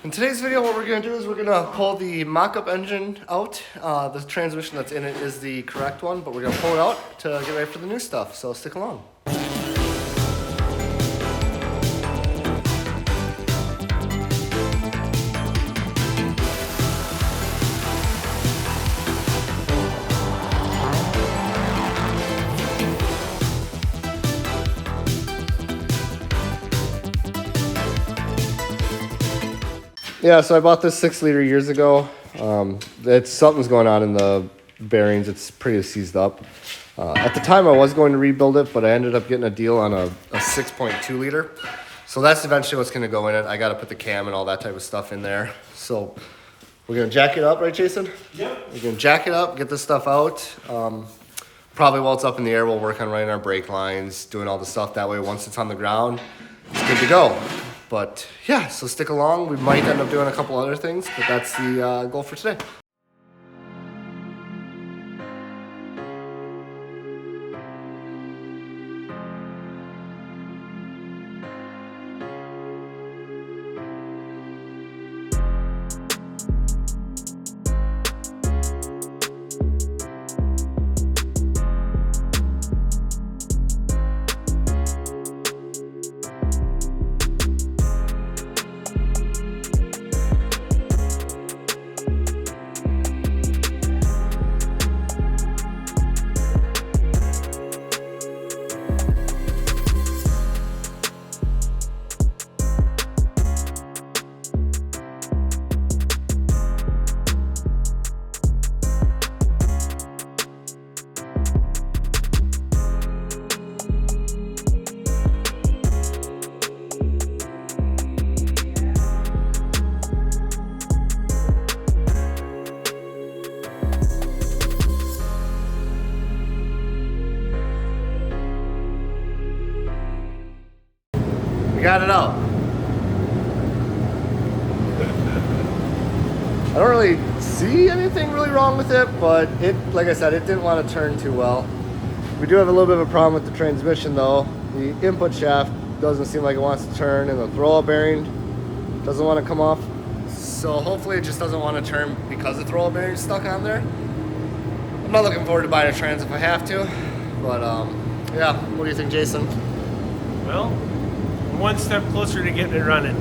In today's video, what we're going to do is we're going to pull the mock-up engine out. The transmission that's in it is the correct one, but we're going to pull it out to get ready for the new stuff, so stick along. Yeah, so I bought this 6-liter years ago. Something's going on in the bearings. It's pretty seized up. At the time, I was going to rebuild it, but I ended up getting a deal on a 6.2 liter. So that's eventually what's going to go in it. I got to put the cam and all that type of stuff in there. So we're going to jack it up, right, Jason? Yep. We're going to jack it up, get this stuff out. Probably while it's up in the air, we'll work on running our brake lines, doing all the stuff. That way, once it's on the ground, it's good to go. But yeah, so stick along. We might end up doing a couple other things, but that's the goal for today. We got it out. I don't really see anything really wrong with it, but like I said, it didn't want to turn too well. We do have a little bit of a problem with the transmission though. The input shaft doesn't seem like it wants to turn, and the throwout bearing doesn't want to come off. So hopefully it just doesn't want to turn because the throwout bearing is stuck on there. I'm not looking forward to buying a trans if I have to, but yeah, what do you think, Jason? Well, one step closer to getting it running.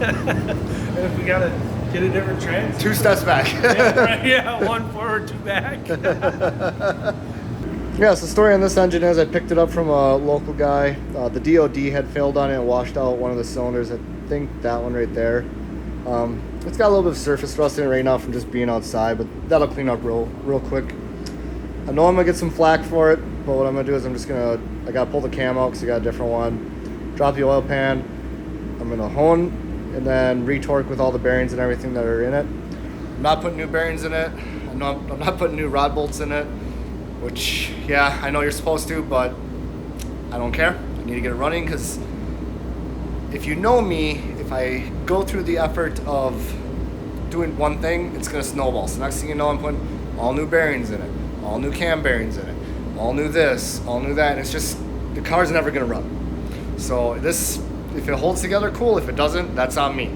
And if we gotta get a different trans, 2 steps back. yeah, right, yeah, 1 forward, 2 back. Yeah, so the story on this engine is I picked it up from a local guy. The DOD had failed on it and washed out one of the cylinders. I think that one right there. It's got a little bit of surface rust in it right now from just being outside, but that'll clean up real quick. I know I'm gonna get some flack for it, but what I'm gonna do is I gotta pull the cam out because I got a different one. Drop the oil pan. I'm gonna hone and then retorque with all the bearings and everything that are in it. I'm not putting new bearings in it. I'm not putting new rod bolts in it, which, yeah, I know you're supposed to, but I don't care. I need to get it running because if you know me, if I go through the effort of doing one thing, it's gonna snowball. So next thing you know, I'm putting all new bearings in it, all new cam bearings in it, all new this, all new that, and it's just, the car's never gonna run. So this, if it holds together, cool. If it doesn't, that's on me.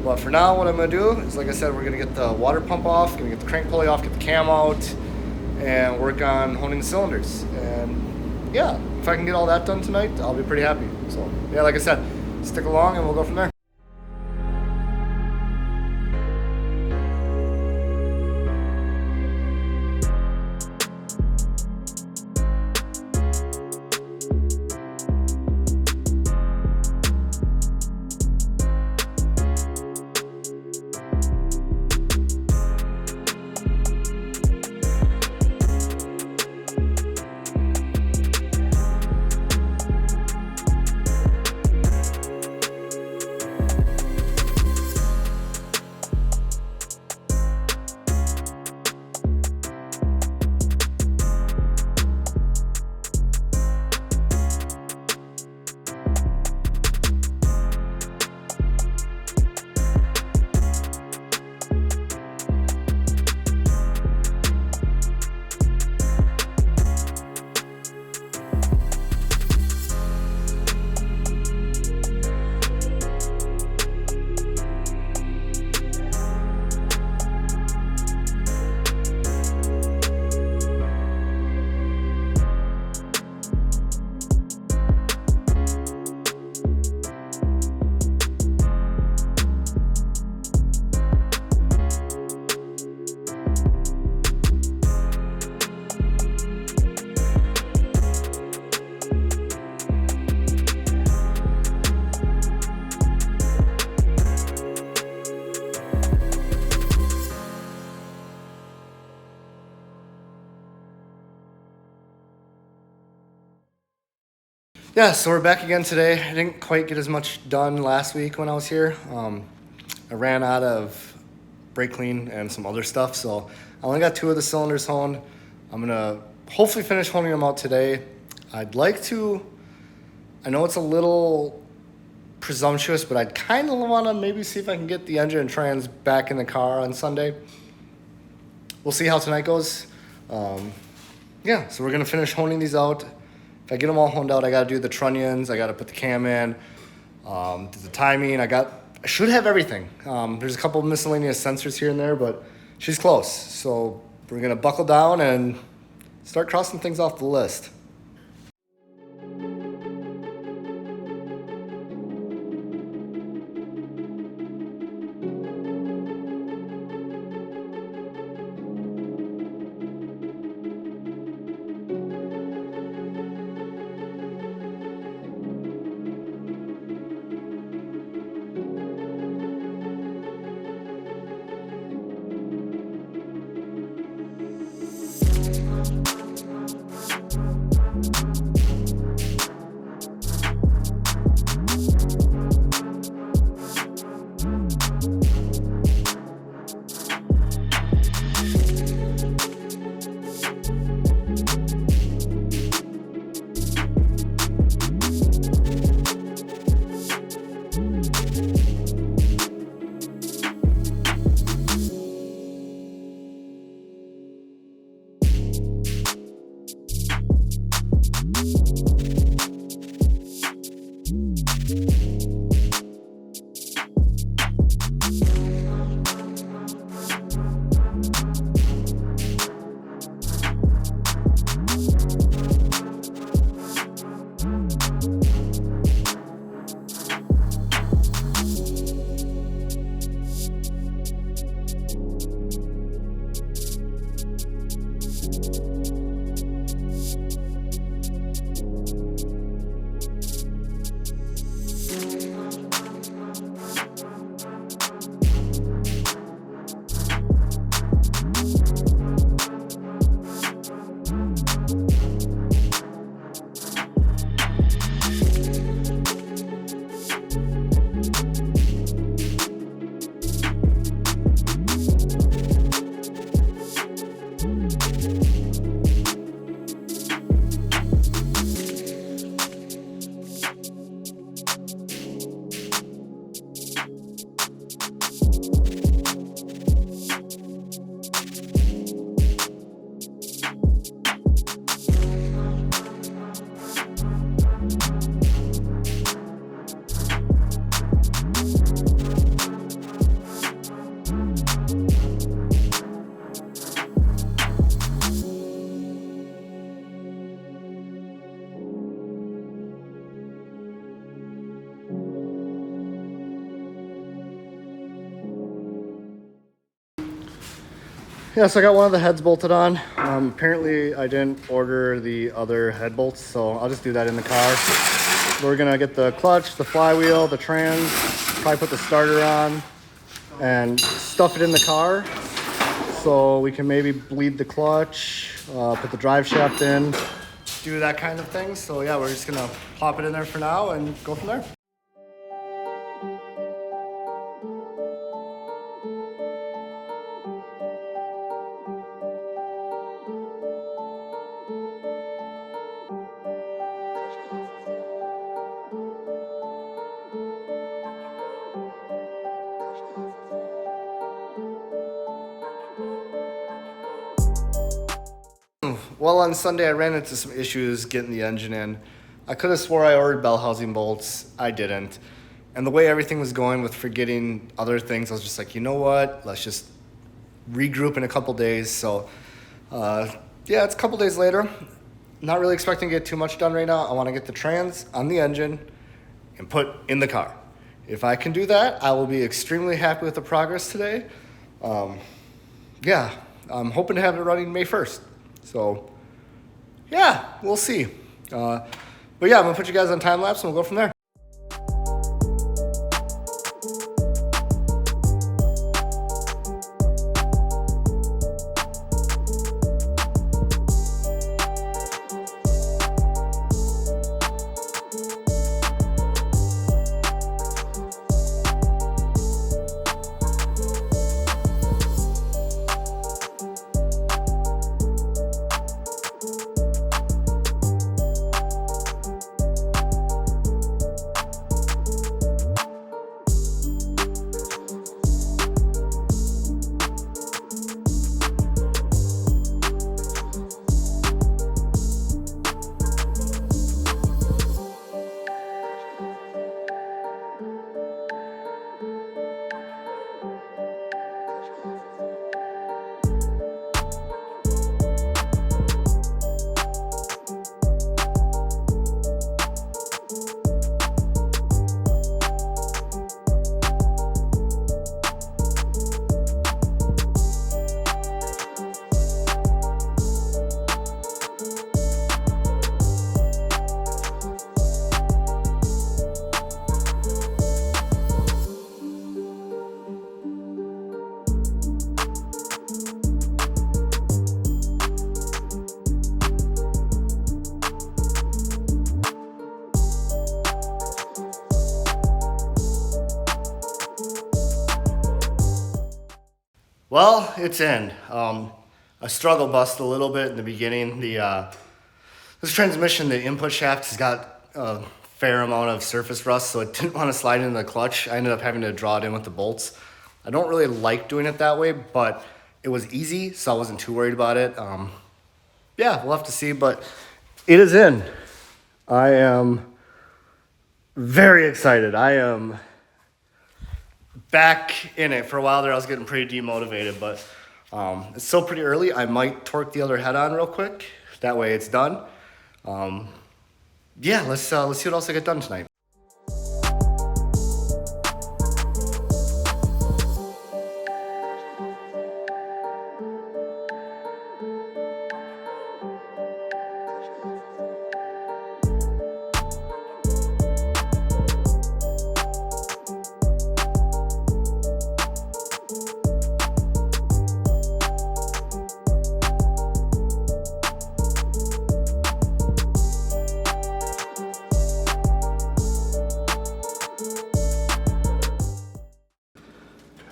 But for now, what I'm gonna do is, like I said, we're gonna get the water pump off, gonna get the crank pulley off, get the cam out, and work on honing the cylinders. And yeah, if I can get all that done tonight, I'll be pretty happy. So yeah, like I said, stick along and we'll go from there. Yeah, so we're back again today. I didn't quite get as much done last week when I was here. I ran out of brake clean and some other stuff, so I only got 2 of the cylinders honed. I'm gonna hopefully finish honing them out today. I'd like to, I know it's a little presumptuous, but I'd kind of want to maybe see if I can get the engine and trans back in the car on Sunday. We'll see how tonight goes. Yeah, so we're gonna finish honing these out. If I get them all honed out, I gotta do the trunnions, I gotta put the cam in, do the timing. I should have everything. There's a couple of miscellaneous sensors here and there, but she's close. So we're gonna buckle down and start crossing things off the list. Yeah, so I got one of the heads bolted on. Apparently I didn't order the other head bolts, so I'll just do that in the car. We're gonna get the clutch, the flywheel, the trans, probably put the starter on and stuff it in the car so we can maybe bleed the clutch, put the drive shaft in, do that kind of thing. So yeah, we're just gonna plop it in there for now and go from there. Well, on Sunday I ran into some issues getting the engine in. I could have swore I ordered bell housing bolts. I didn't. And the way everything was going with forgetting other things, I was just like, you know what? Let's just regroup in a couple days. So, yeah, it's a couple days later. Not really expecting to get too much done right now. I want to get the trans on the engine and put in the car. If I can do that, I will be extremely happy with the progress today. Yeah, I'm hoping to have it running May 1st. So, yeah, we'll see. But yeah, I'm gonna put you guys on time lapse and we'll go from there. Well, it's in. I struggle bust a little bit in the beginning. This transmission, the input shaft has got a fair amount of surface rust, so it didn't want to slide into the clutch. I ended up having to draw it in with the bolts. I don't really like doing it that way, but it was easy, so I wasn't too worried about it. Yeah, we'll have to see, but it is in. I am very excited. I am back in it. For a while there, I was getting pretty demotivated, but it's still pretty early. I might torque the other head on real quick. That way it's done. Yeah, let's see what else I get done tonight.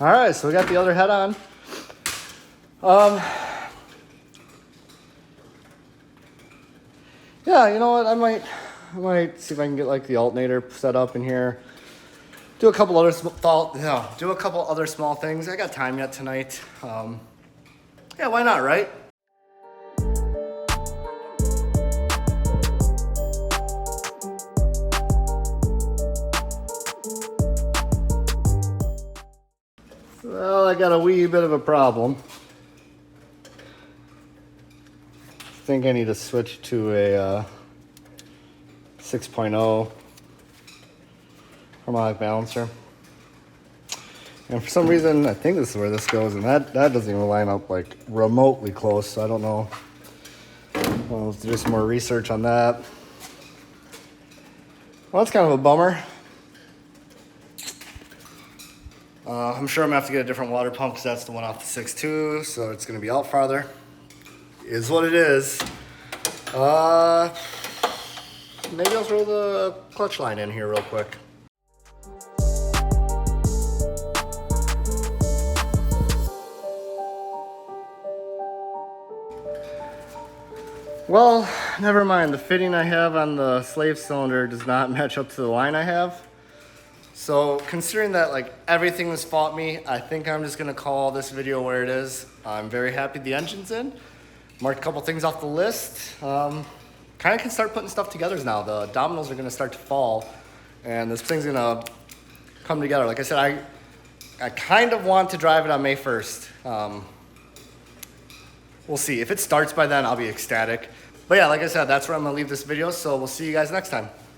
All right, so we got the other head on. Yeah, you know what? I might see if I can get like the alternator set up in here. Do a couple other small things. I got time yet tonight. Yeah, why not, right? Well, I got a wee bit of a problem. I think I need to switch to a 6.0 harmonic balancer. And for some reason, I think this is where this goes, and that doesn't even line up like remotely close, so I don't know. I'll have to do some more research on that. Well, that's kind of a bummer. I'm sure I'm gonna have to get a different water pump because that's the one off the 6.2, so it's gonna be out farther. Is what it is. Maybe I'll throw the clutch line in here real quick. Well, never mind. The fitting I have on the slave cylinder does not match up to the line I have. So considering that like everything was fought me, I think I'm just gonna call this video where it is. I'm very happy the engine's in. Marked a couple things off the list. Kind of can start putting stuff together now. The dominoes are gonna start to fall and this thing's gonna come together. Like I said, I kind of want to drive it on May 1st. We'll see. If it starts by then, I'll be ecstatic. But yeah, like I said, that's where I'm gonna leave this video. So we'll see you guys next time.